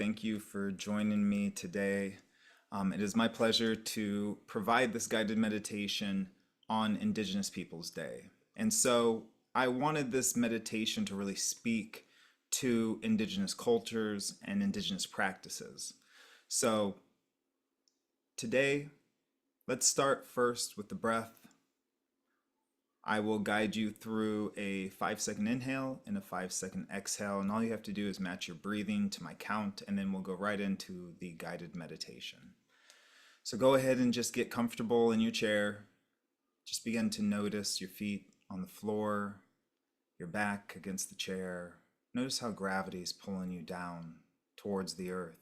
Thank you for joining me today. It is my pleasure to provide this guided meditation on Indigenous Peoples Day. And so I wanted this meditation to really speak to Indigenous cultures and Indigenous practices. So today, let's start first with the breath. I will guide you through a 5-second inhale and a 5-second exhale, and all you have to do is match your breathing to my count, and then we'll go right into the guided meditation. So go ahead and just get comfortable in your chair. Just begin to notice your feet on the floor, your back against the chair. Notice how gravity is pulling you down towards the earth.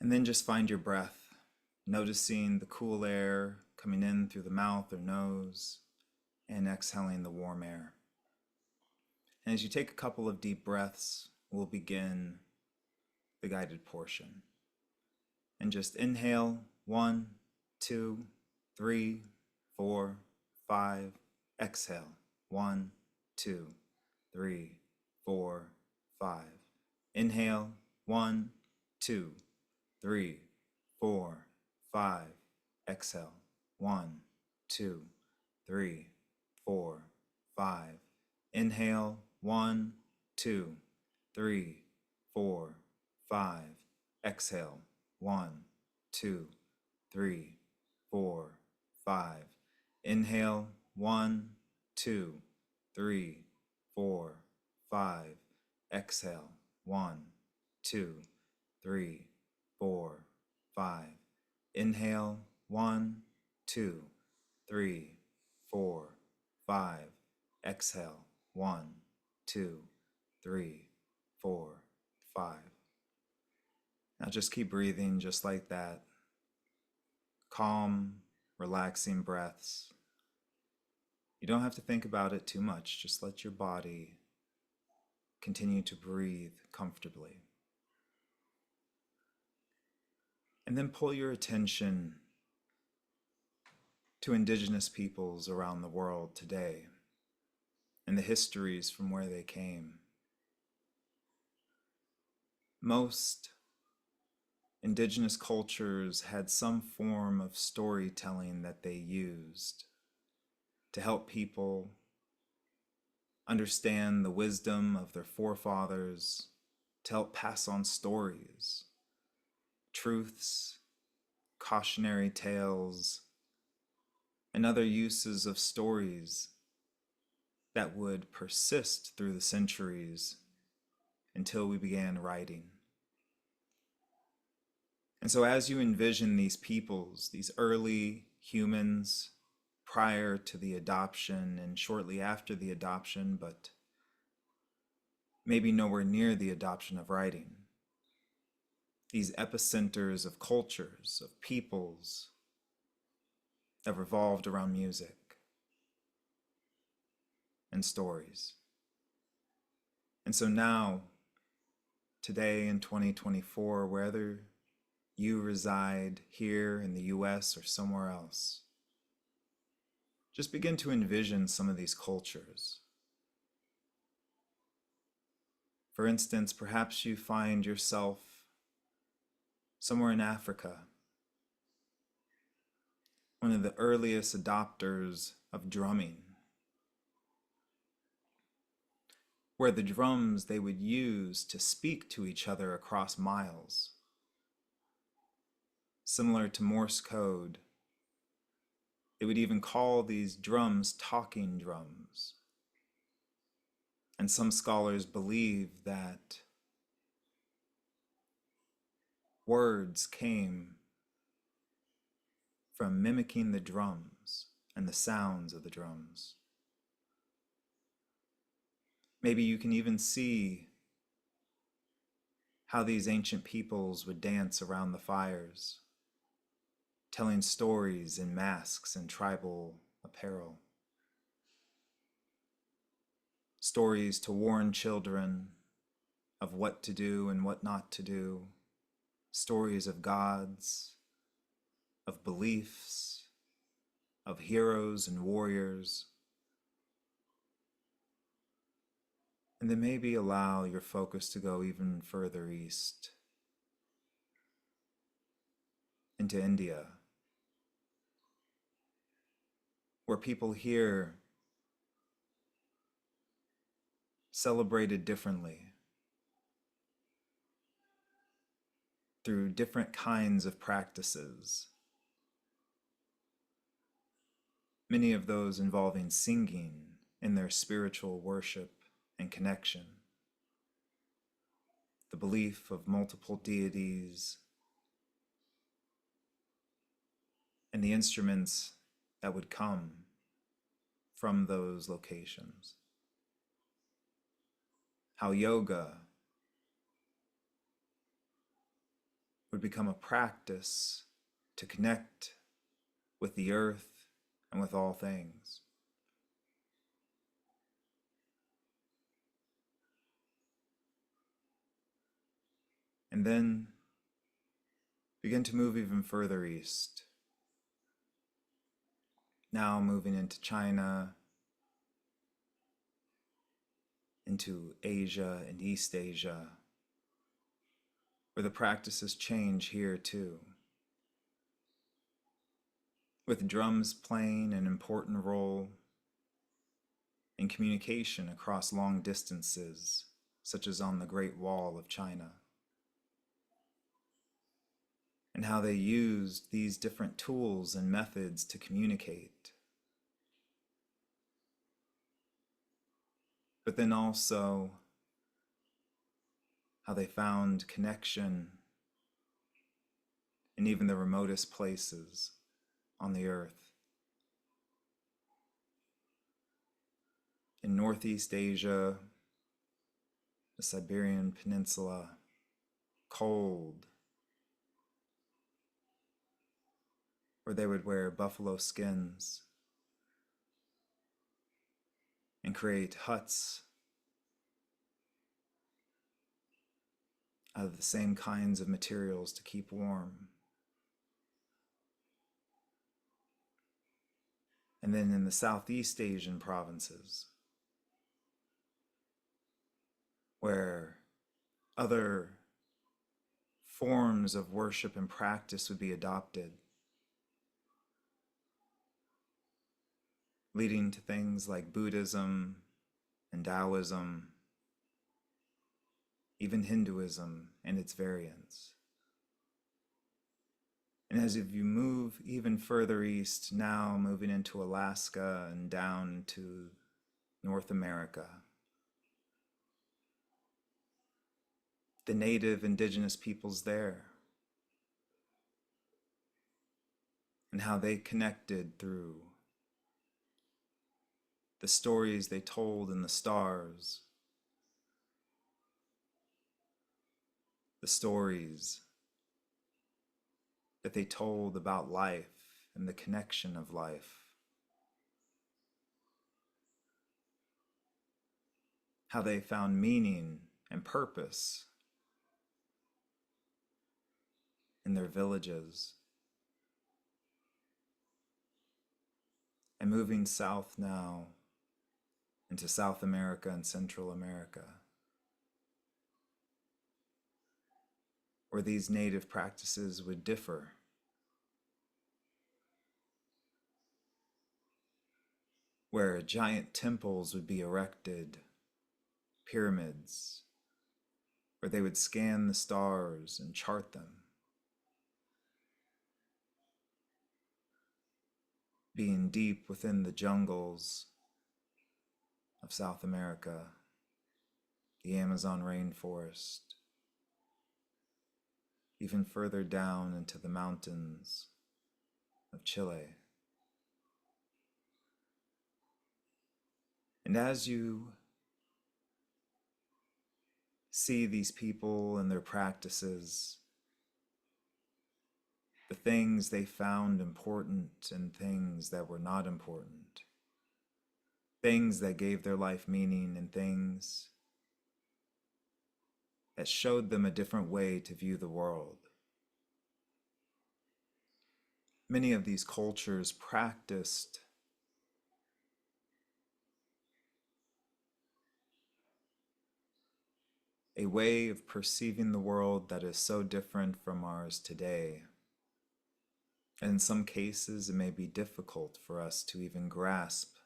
And then just find your breath, noticing the cool air coming in through the mouth or nose and exhaling the warm air. And as you take a couple of deep breaths, we'll begin the guided portion. And just inhale, 1, 2, 3, 4, 5. Exhale, 1, 2, 3, 4, 5. Inhale, 1, 2, 3, 4, 5. Exhale, 1, 2, 3, 4, 5. Inhale, 1, 2, 3, 4, 5. Exhale, 1, 2, 3, 4, 5. Inhale, 1, 2, 3, 4, 5. Exhale, 1, 2, 3, 4, 5. Inhale, 1, 2, 3, 4, 5. Exhale, 1, 2, 3, 4, 5. Now just keep breathing just like that. Calm, relaxing breaths. You don't have to think about it too much. Just let your body continue to breathe comfortably. And then pull your attention to Indigenous peoples around the world today and the histories from where they came. Most Indigenous cultures had some form of storytelling that they used to help people understand the wisdom of their forefathers, to help pass on stories, truths, cautionary tales, and other uses of stories that would persist through the centuries until we began writing. And so as you envision these peoples, these early humans prior to the adoption and shortly after the adoption, but maybe nowhere near the adoption of writing, these epicenters of cultures, of peoples that revolved around music and stories. And so now, today in 2024, whether you reside here in the US or somewhere else, just begin to envision some of these cultures. For instance, perhaps you find yourself somewhere in Africa, one of the earliest adopters of drumming, where the drums they would use to speak to each other across miles. Similar to Morse code, they would even call these drums talking drums. And some scholars believe that words came from mimicking the drums and the sounds of the drums. Maybe you can even see how these ancient peoples would dance around the fires, telling stories in masks and tribal apparel. Stories to warn children of what to do and what not to do. Stories of gods, of beliefs, of heroes and warriors. And then maybe allow your focus to go even further east into India, where people here celebrated differently through different kinds of practices, many of those involving singing in their spiritual worship and connection, the belief of multiple deities, and the instruments that would come from those locations. How yoga would become a practice to connect with the earth and with all things. And then begin to move even further east. Now moving into China, into Asia and East Asia, where the practices change here too, with drums playing an important role in communication across long distances, such as on the Great Wall of China, and how they used these different tools and methods to communicate. But then also how they found connection in even the remotest places on the earth. In Northeast Asia, the Siberian Peninsula, cold, where they would wear buffalo skins and create huts out of the same kinds of materials to keep warm. And then in the Southeast Asian provinces, where other forms of worship and practice would be adopted, leading to things like Buddhism and Taoism, even Hinduism and its variants. And as if you move even further east, now moving into Alaska and down to North America, the native indigenous peoples there, and how they connected through the stories they told in the stars, the stories that they told about life and the connection of life, how they found meaning and purpose in their villages. And moving south now into South America and Central America, where these native practices would differ, where giant temples would be erected, pyramids, where they would scan the stars and chart them, being deep within the jungles of South America, the Amazon rainforest, even further down into the mountains of Chile. And as you see these people and their practices, the things they found important and things that were not important, things that gave their life meaning and things that showed them a different way to view the world. Many of these cultures practiced a way of perceiving the world that is so different from ours today. And in some cases, it may be difficult for us to even grasp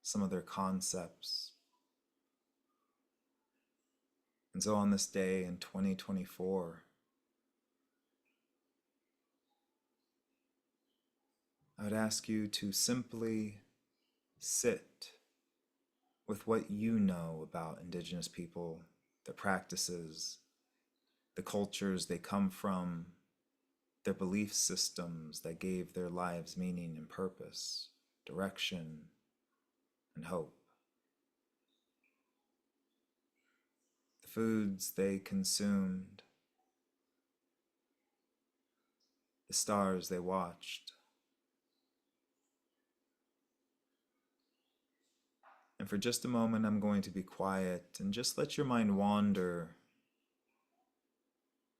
some of their concepts. And so on this day in 2024, I would ask you to simply sit with what you know about Indigenous people, their practices, the cultures they come from, their belief systems that gave their lives meaning and purpose, direction, and hope. The foods they consumed, the stars they watched. And for just a moment, I'm going to be quiet and just let your mind wander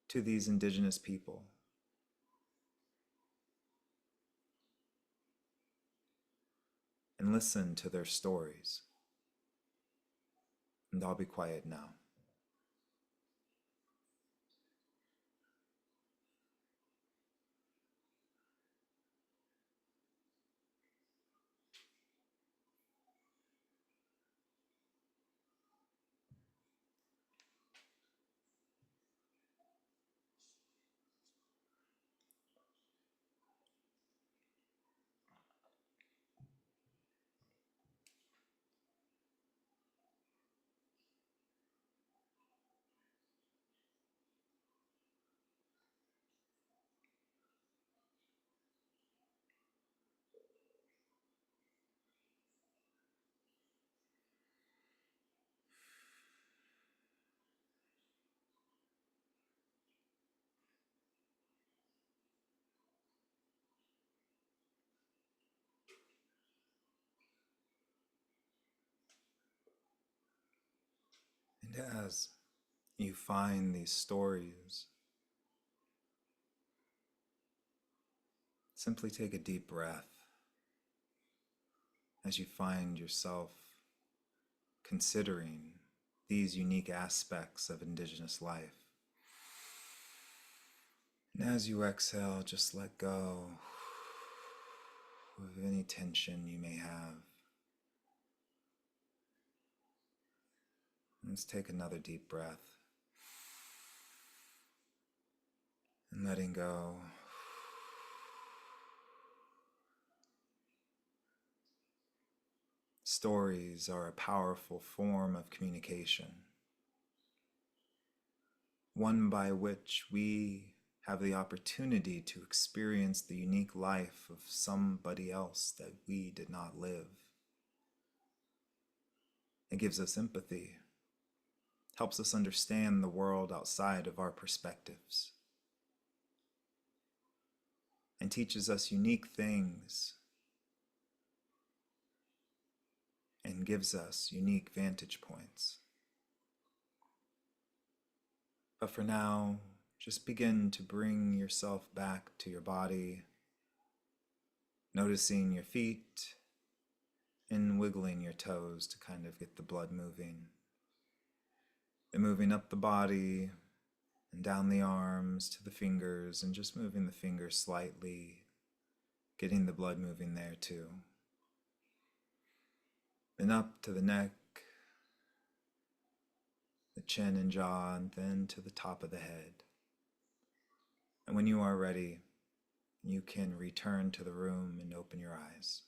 to these Indigenous people. And listen to their stories. And I'll be quiet now. And as you find these stories, simply take a deep breath as you find yourself considering these unique aspects of Indigenous life. And as you exhale, just let go of any tension you may have. Let's take another deep breath. And letting go. Stories are a powerful form of communication, one by which we have the opportunity to experience the unique life of somebody else that we did not live. It gives us empathy, helps us understand the world outside of our perspectives, and teaches us unique things and gives us unique vantage points. But for now, just begin to bring yourself back to your body, noticing your feet and wiggling your toes to kind of get the blood moving. And moving up the body and down the arms to the fingers and just moving the fingers slightly, getting the blood moving there too. Then up to the neck, the chin and jaw, and then to the top of the head. And when you are ready, you can return to the room and open your eyes.